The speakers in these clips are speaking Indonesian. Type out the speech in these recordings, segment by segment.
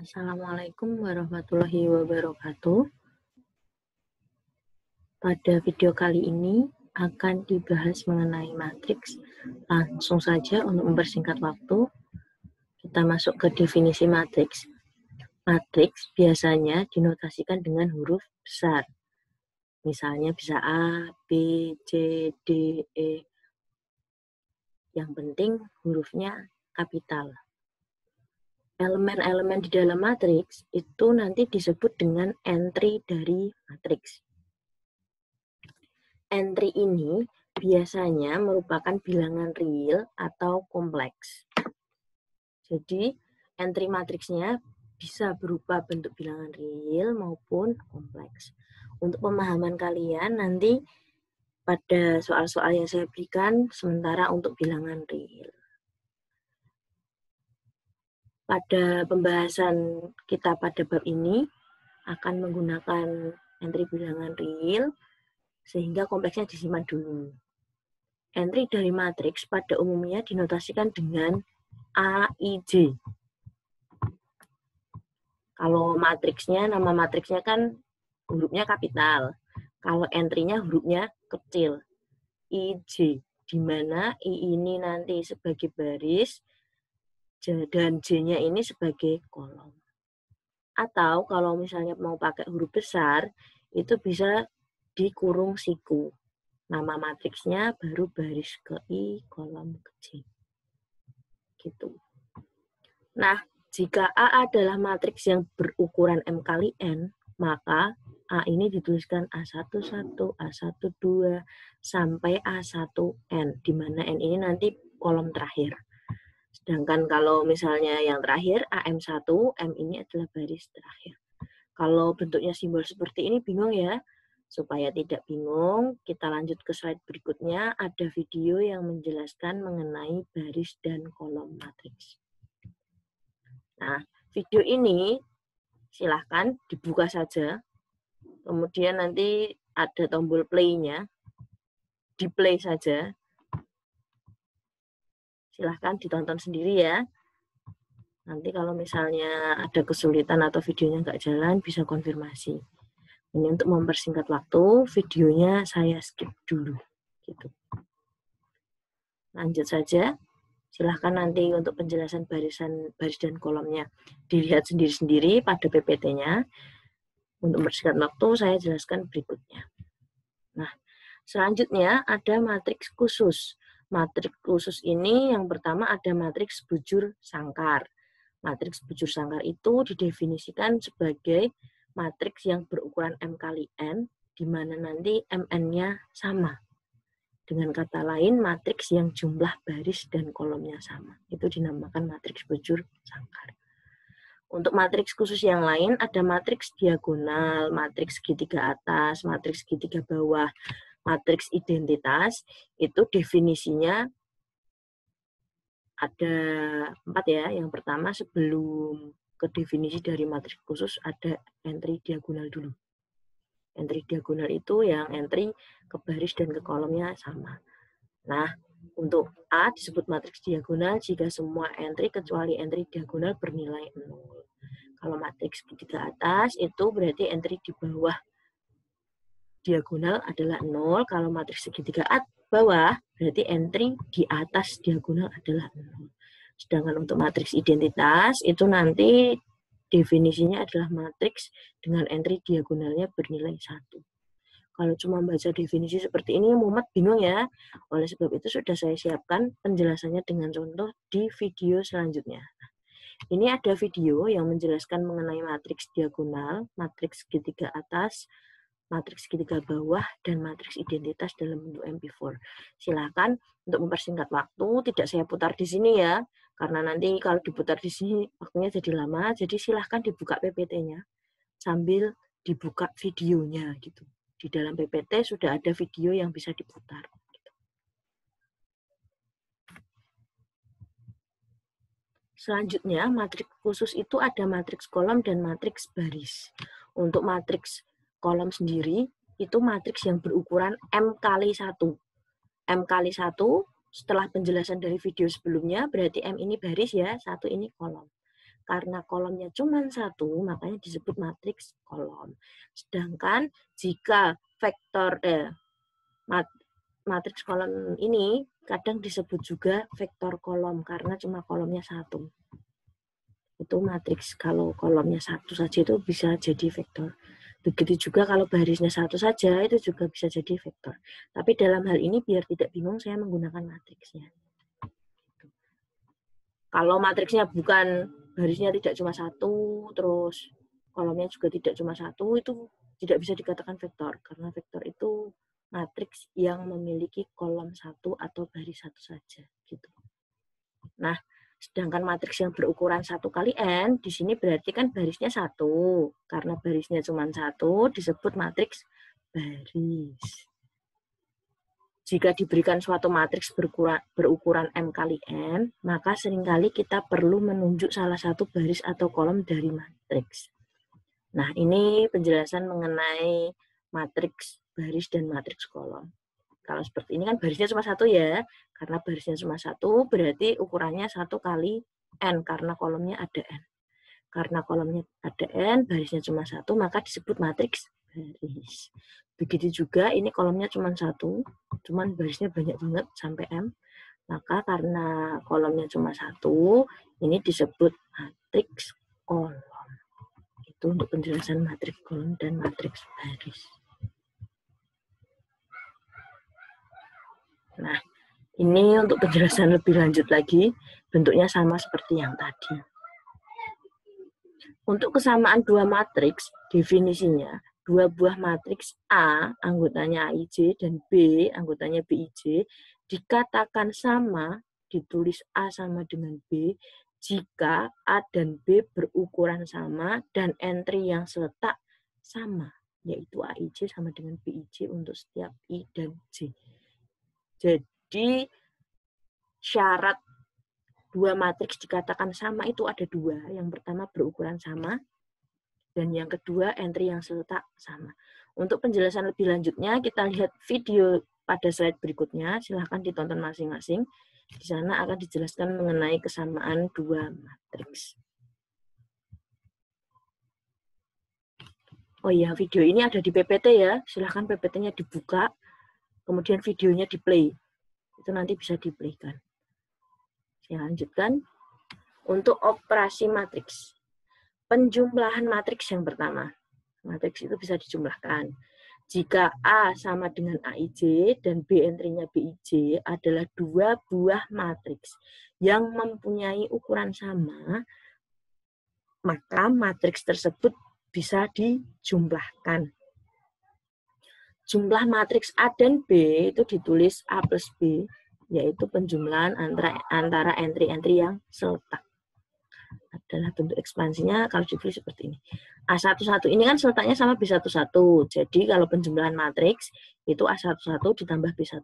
Assalamualaikum warahmatullahi wabarakatuh. Pada video kali ini akan dibahas mengenai matriks. Langsung saja untuk mempersingkat waktu, kita masuk ke definisi matriks. Matriks biasanya dinotasikan dengan huruf besar. Misalnya bisa A, B, C, D, E. Yang penting hurufnya kapital. Elemen-elemen di dalam matriks itu nanti disebut dengan entry dari matriks. Entry ini biasanya merupakan bilangan real atau kompleks. Jadi, entry matriksnya bisa berupa bentuk bilangan real maupun kompleks. Untuk pemahaman kalian, nanti pada soal-soal yang saya berikan, sementara untuk bilangan real. Pada pembahasan kita pada bab ini, akan menggunakan entry bilangan real, sehingga kompleksnya disimpan dulu. Entry dari matriks pada umumnya dinotasikan dengan A, I, J. Kalau matriksnya, nama matriksnya kan hurufnya kapital. Kalau entry-nya hurufnya kecil, I, J. Di mana I ini nanti sebagai baris, dan J-nya ini sebagai kolom. Atau kalau misalnya mau pakai huruf besar, itu bisa dikurung siku. Nama matriksnya baru baris ke I, kolom ke J. Gitu. Nah, jika A adalah matriks yang berukuran M kali N, maka A ini dituliskan A11, A12, sampai A1N, di mana N ini nanti kolom terakhir. Sedangkan kalau misalnya yang terakhir, AM1, M ini adalah baris terakhir. Kalau bentuknya simbol seperti ini bingung ya? Supaya tidak bingung, kita lanjut ke slide berikutnya. Ada video yang menjelaskan mengenai baris dan kolom matriks. Nah, video ini silahkan dibuka saja. Kemudian nanti ada tombol play-nya. Di play saja. Silahkan ditonton sendiri ya. Nanti kalau misalnya ada kesulitan atau videonya nggak jalan, bisa konfirmasi. Ini untuk mempersingkat waktu, videonya saya skip dulu. Gitu. Lanjut saja. Silahkan nanti untuk penjelasan baris dan kolomnya dilihat sendiri-sendiri pada PPT-nya. Untuk mempersingkat waktu, saya jelaskan berikutnya. Nah, selanjutnya ada matriks khusus. Matriks khusus ini yang pertama ada matriks bujur sangkar. Matriks bujur sangkar itu didefinisikan sebagai matriks yang berukuran M kali N, di mana nanti Mn-nya sama. Dengan kata lain, matriks yang jumlah baris dan kolomnya sama. Itu dinamakan matriks bujur sangkar. Untuk matriks khusus yang lain, ada matriks diagonal, matriks segitiga atas, matriks segitiga bawah, matriks identitas. Itu definisinya ada 4 ya. Yang pertama, sebelum ke definisi dari matriks khusus, ada entry diagonal dulu. Entry diagonal itu yang entry ke baris dan ke kolomnya sama. Nah, untuk A disebut matriks diagonal jika semua entry kecuali entry diagonal bernilai 0. Kalau matriks segitiga atas itu berarti entry di bawah diagonal adalah 0. Kalau matriks segitiga bawah berarti entry di atas diagonal adalah 0. Sedangkan untuk matriks identitas itu nanti definisinya adalah matriks dengan entry diagonalnya bernilai 1. Kalau cuma baca definisi seperti ini, mumet bingung ya. Oleh sebab itu sudah saya siapkan penjelasannya dengan contoh di video selanjutnya. Ini ada video yang menjelaskan mengenai matriks diagonal, matriks segitiga atas, matriks segitiga bawah, dan matriks identitas dalam bentuk MP4. Silakan untuk mempersingkat waktu, tidak saya putar di sini ya, karena nanti kalau diputar di sini waktunya jadi lama, jadi silahkan dibuka PPT-nya sambil dibuka videonya gitu. Di dalam PPT sudah ada video yang bisa diputar. Selanjutnya, matriks khusus itu ada matriks kolom dan matriks baris. Untuk matriks kolom sendiri, itu matriks yang berukuran M kali 1. M kali 1, setelah penjelasan dari video sebelumnya, berarti M ini baris ya, 1 ini kolom. Karena kolomnya cuma satu, makanya disebut matriks kolom. Sedangkan jika matriks kolom ini kadang disebut juga vektor kolom karena cuma kolomnya satu. Itu matriks kalau kolomnya satu saja itu bisa jadi vektor. Begitu juga kalau barisnya satu saja itu juga bisa jadi vektor. Tapi dalam hal ini biar tidak bingung saya menggunakan matriksnya. Kalau matriksnya bukan barisnya tidak cuma satu, terus kolomnya juga tidak cuma satu, itu tidak bisa dikatakan vektor karena vektor itu matriks yang memiliki kolom satu atau baris satu saja gitu. Nah, sedangkan matriks yang berukuran 1 kali n, di sini berarti kan barisnya 1. Karena barisnya cuma 1, disebut matriks baris. Jika diberikan suatu matriks berukuran m kali n, maka seringkali kita perlu menunjuk salah satu baris atau kolom dari matriks. Nah, ini penjelasan mengenai matriks baris dan matriks kolom. Kalau seperti ini kan barisnya cuma satu ya, karena barisnya cuma satu berarti ukurannya 1 kali n, karena kolomnya ada n. Karena kolomnya ada n, barisnya cuma satu, maka disebut matriks baris. Begitu juga ini kolomnya cuma satu, cuman barisnya banyak banget sampai m, maka karena kolomnya cuma satu, ini disebut matriks kolom. Itu untuk penjelasan matriks kolom dan matriks baris. Nah, ini untuk penjelasan lebih lanjut lagi, bentuknya sama seperti yang tadi. Untuk kesamaan dua matriks, definisinya, dua buah matriks A, anggotanya AIJ, dan B, anggotanya BIJ, dikatakan sama, ditulis A sama dengan B, jika A dan B berukuran sama, dan entry yang seletak sama, yaitu AIJ sama dengan BIJ untuk setiap I dan J. Jadi, syarat dua matriks dikatakan sama itu ada dua. Yang pertama berukuran sama, dan yang kedua entry yang seletak sama. Untuk penjelasan lebih lanjutnya, kita lihat video pada slide berikutnya. Silahkan ditonton masing-masing. Di sana akan dijelaskan mengenai kesamaan dua matriks. Oh iya, video ini ada di PPT ya. Silahkan PPT-nya dibuka, kemudian videonya di-play. Itu nanti bisa di-playkan. Saya lanjutkan. Untuk operasi matriks. Penjumlahan matriks yang pertama. Matriks itu bisa dijumlahkan. Jika A sama dengan AIJ dan B entry-nya BIJ adalah dua buah matriks yang mempunyai ukuran sama, maka matriks tersebut bisa dijumlahkan. Jumlah matriks A dan B itu ditulis A plus B, yaitu penjumlahan antara entry-entry yang seletak. Adalah bentuk ekspansinya kalau ditulis seperti ini. A11 ini kan seletaknya sama B11. Jadi kalau penjumlahan matriks itu A11 ditambah B11.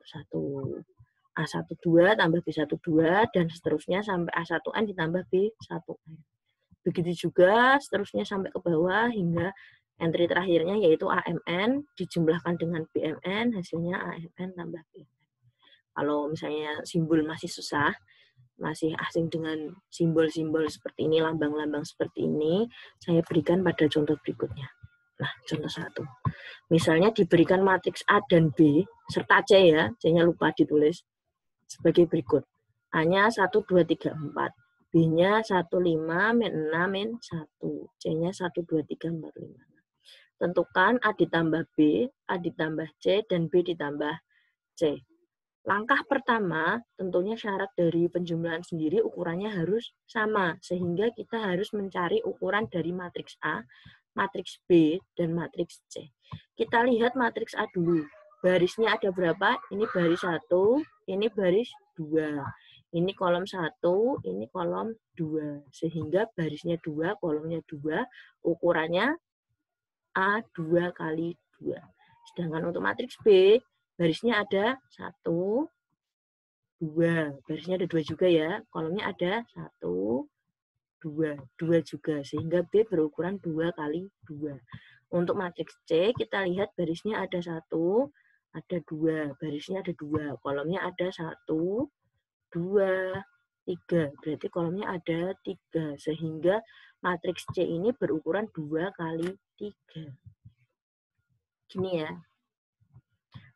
A12 tambah B12 dan seterusnya sampai A1N ditambah B1N. Begitu juga seterusnya sampai ke bawah hingga entry terakhirnya yaitu AMN dijumlahkan dengan BMN, hasilnya AMN tambah BMN. Kalau misalnya simbol masih susah, masih asing dengan simbol-simbol seperti ini, lambang-lambang seperti ini, saya berikan pada contoh berikutnya. Nah, contoh 1. Misalnya diberikan matriks A dan B, serta C ya, C-nya lupa ditulis, sebagai berikut. A-nya 1, 2, 3, 4. B-nya 1, 5, min 6, min 1. C-nya 1, 2, 3, 4, 5. Tentukan A ditambah B, A ditambah C, dan B ditambah C. Langkah pertama, tentunya syarat dari penjumlahan sendiri ukurannya harus sama, sehingga kita harus mencari ukuran dari matriks A, matriks B, dan matriks C. Kita lihat matriks A dulu. Barisnya ada berapa? Ini baris 1, ini baris 2. Ini kolom 1, ini kolom 2. Sehingga barisnya 2, kolomnya 2, ukurannya A2 kali 2. Sedangkan untuk matriks B, barisnya ada 1, 2. Barisnya ada 2 juga ya. Kolomnya ada 1, 2. 2 juga. Sehingga B berukuran 2 kali 2. Untuk matriks C, kita lihat barisnya ada 1, ada 2. Barisnya ada 2. Kolomnya ada 1, 2, 3. Berarti kolomnya ada 3. Sehingga matriks C ini berukuran 2 kali 3. Gini ya.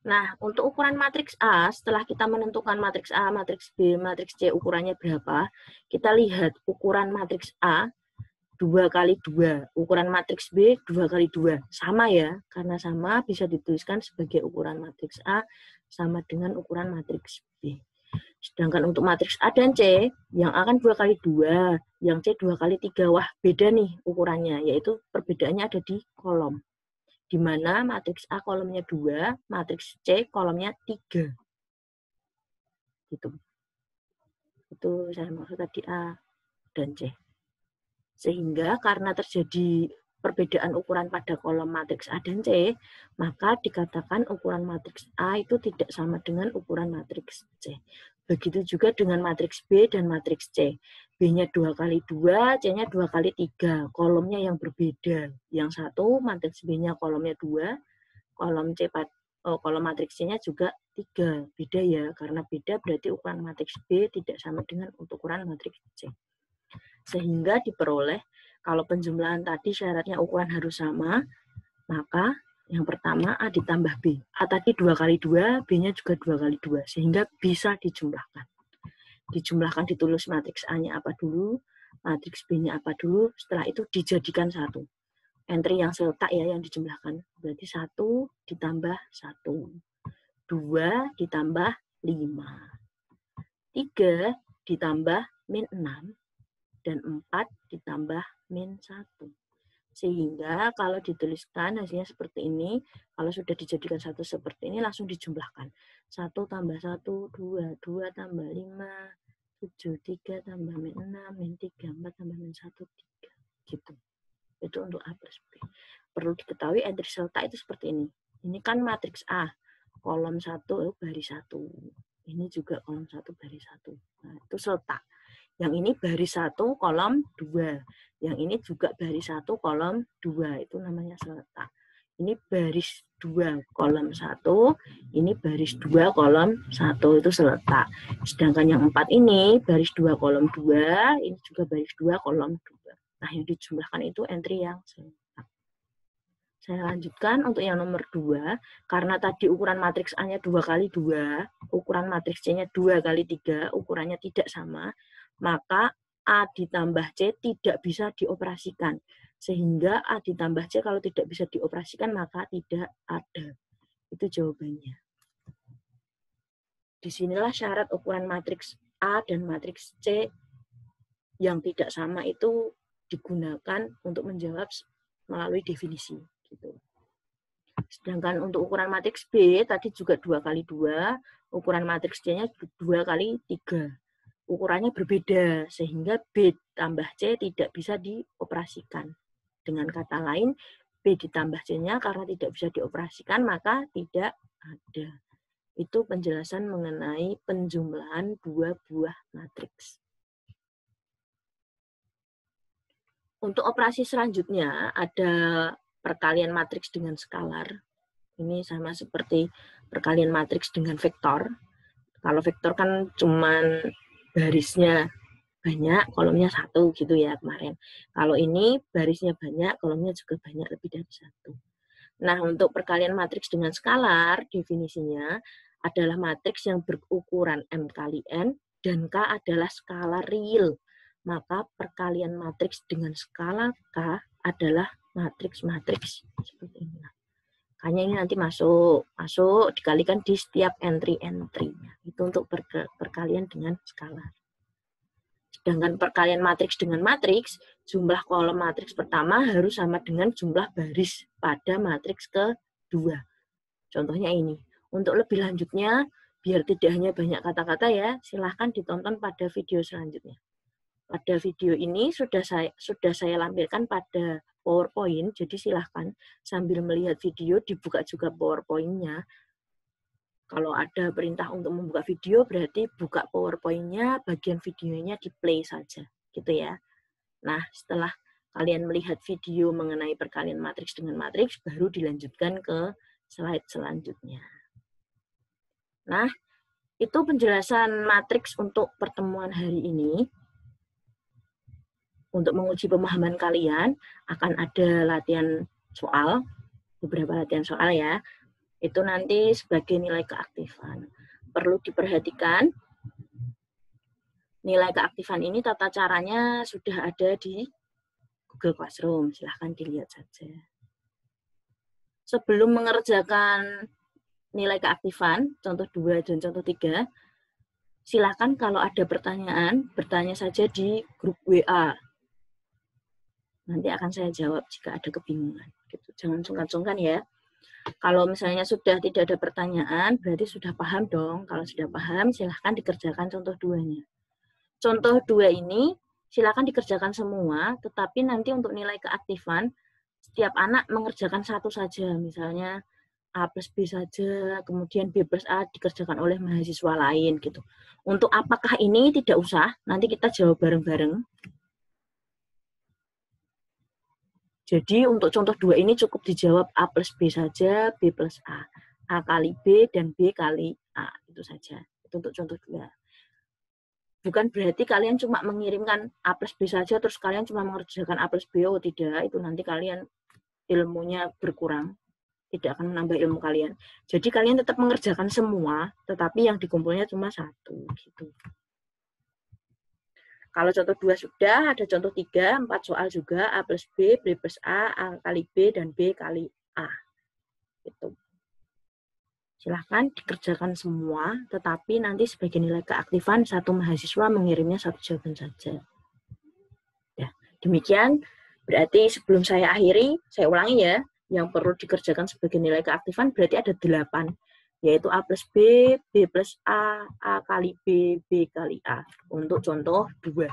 Nah, untuk ukuran matriks A, setelah kita menentukan matriks A, matriks B, matriks C ukurannya berapa, kita lihat ukuran matriks A 2 kali 2, ukuran matriks B 2 kali 2. Sama ya, karena sama bisa dituliskan sebagai ukuran matriks A sama dengan ukuran matriks B. Sedangkan untuk matriks A dan C, yang A kan 2 kali 2, yang C 2 kali 3. Wah, beda nih ukurannya, yaitu perbedaannya ada di kolom. Di mana matriks A kolomnya 2, matriks C kolomnya 3. Gitu. Itu saya maksud tadi A dan C. Sehingga karena terjadi perbedaan ukuran pada kolom matriks A dan C, maka dikatakan ukuran matriks A itu tidak sama dengan ukuran matriks C. Begitu juga dengan matriks B dan matriks C. B-nya 2 kali 2, C-nya 2 kali 3. Kolomnya yang berbeda. Yang satu matriks B-nya kolomnya 2, kolom kolom matriks C-nya juga 3. Beda ya, karena beda berarti ukuran matriks B tidak sama dengan ukuran matriks C. Sehingga diperoleh kalau penjumlahan tadi syaratnya ukuran harus sama, maka yang pertama A ditambah B. A tadi 2 kali 2, B-nya juga 2 kali 2, sehingga bisa dijumlahkan. Dijumlahkan ditulis matriks A-nya apa dulu, matriks B-nya apa dulu, setelah itu dijadikan satu. Entry yang seletak ya yang dijumlahkan. Berarti 1 ditambah 1. 2 ditambah 5. 3 ditambah min 6. Dan 4 ditambah min 1. Sehingga kalau dituliskan hasilnya seperti ini, kalau sudah dijadikan satu seperti ini, langsung dijumlahkan. 1 tambah 1, 2, 2 tambah 5, 7, 3 tambah min 6, min 3, 4 tambah min 1, 3. Gitu. Itu untuk A plus B. Perlu diketahui entry seletak itu seperti ini. Ini kan matriks A, kolom 1 baris 1. Ini juga kolom 1 baris 1. Nah, itu seletak. Yang ini baris 1 kolom 2. Yang ini juga baris 1 kolom 2. Itu namanya seletak. Ini baris 2 kolom 1. Ini baris 2 kolom 1. Itu seletak. Sedangkan yang 4 ini baris 2 kolom 2. Ini juga baris 2 kolom 2. Nah, yang dijumlahkan itu entry yang seletak. Saya lanjutkan untuk yang nomor 2. Karena tadi ukuran matriks A-nya 2 kali 2, ukuran matriks C-nya 2 kali 3, ukurannya tidak sama, maka A ditambah C tidak bisa dioperasikan. Sehingga A ditambah C kalau tidak bisa dioperasikan, maka tidak ada. Itu jawabannya. Disinilah syarat ukuran matriks A dan matriks C yang tidak sama itu digunakan untuk menjawab melalui definisi. Gitu. Sedangkan untuk ukuran matriks B, tadi juga 2 kali 2, ukuran matriks C-nya 2 kali 3. Ukurannya berbeda, sehingga B tambah C tidak bisa dioperasikan. Dengan kata lain, B ditambah C-nya karena tidak bisa dioperasikan, maka tidak ada. Itu penjelasan mengenai penjumlahan dua buah matriks. Untuk operasi selanjutnya, ada perkalian matriks dengan skalar. Ini sama seperti perkalian matriks dengan vektor. Kalau vektor kan cuman barisnya banyak, kolomnya 1 gitu ya kemarin. Kalau ini barisnya banyak, kolomnya juga banyak, lebih dari 1. Nah, untuk perkalian matriks dengan skalar, definisinya adalah matriks yang berukuran M kali N dan K adalah skala real. Maka perkalian matriks dengan skala K adalah matriks-matriks seperti ini. Makanya ini nanti masuk dikalikan di setiap entry-entry. Itu untuk perkalian dengan skalar. Sedangkan perkalian matriks dengan matriks, jumlah kolom matriks pertama harus sama dengan jumlah baris pada matriks kedua. Contohnya ini. Untuk lebih lanjutnya, biar tidak hanya banyak kata-kata ya, silahkan ditonton pada video selanjutnya. Pada video ini sudah saya lampirkan pada PowerPoint, jadi silahkan sambil melihat video dibuka juga PowerPoint-nya. Kalau ada perintah untuk membuka video, berarti buka PowerPoint-nya, bagian videonya di play saja, gitu ya. Nah, setelah kalian melihat video mengenai perkalian matriks dengan matriks, baru dilanjutkan ke slide selanjutnya. Nah, Itu penjelasan matriks untuk pertemuan hari ini. Untuk menguji pemahaman kalian, akan ada latihan soal, beberapa latihan soal ya. Itu nanti sebagai nilai keaktifan. Perlu diperhatikan, nilai keaktifan ini tata caranya sudah ada di Google Classroom. Silahkan dilihat saja. Sebelum mengerjakan nilai keaktifan, contoh 2 dan contoh 3, silakan kalau ada pertanyaan, bertanya saja di grup WA. Nanti akan saya jawab jika ada kebingungan. Gitu. Jangan sungkan-sungkan ya. Kalau misalnya sudah tidak ada pertanyaan, berarti sudah paham dong. Kalau sudah paham, silahkan dikerjakan contoh 2-nya. Contoh 2 ini, silahkan dikerjakan semua, tetapi nanti untuk nilai keaktifan, setiap anak mengerjakan satu saja. Misalnya, A plus B saja, kemudian B plus A dikerjakan oleh mahasiswa lain gitu. Untuk apakah ini tidak usah, nanti kita jawab bareng-bareng. Jadi untuk contoh 2 ini cukup dijawab A plus B saja, B plus A. A kali B dan B kali A, itu saja. Itu untuk contoh 2. Bukan berarti kalian cuma mengirimkan A plus B saja, terus kalian cuma mengerjakan A plus B, oh tidak, itu nanti kalian ilmunya berkurang. Tidak akan menambah ilmu kalian. Jadi kalian tetap mengerjakan semua, tetapi yang dikumpulnya cuma 1. Gitu. Kalau contoh 2 sudah, ada contoh 3, 4 soal juga, A plus B, B plus A kali B, dan B kali A. Gitu. Silahkan dikerjakan semua, tetapi nanti sebagai nilai keaktifan, satu mahasiswa mengirimnya 1 jawaban saja. Ya, demikian, berarti sebelum saya akhiri, saya ulangi ya, yang perlu dikerjakan sebagai nilai keaktifan berarti ada 8. Yaitu A plus B, B plus A kali B, B kali A. Untuk contoh 2.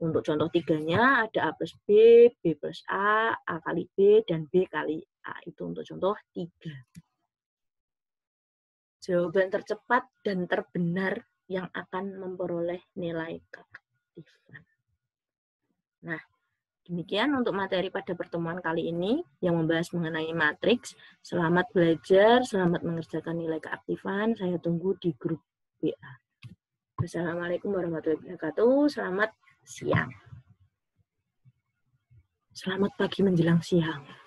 Untuk contoh 3-nya ada A plus B, B plus A kali B, dan B kali A. Itu untuk contoh 3. Jawaban tercepat dan terbenar yang akan memperoleh nilai keaktifan. Nah, demikian untuk materi pada pertemuan kali ini yang membahas mengenai matriks. Selamat belajar, selamat mengerjakan nilai keaktifan. Saya tunggu di grup WA. Wassalamualaikum warahmatullahi wabarakatuh. Selamat siang. Selamat pagi menjelang siang.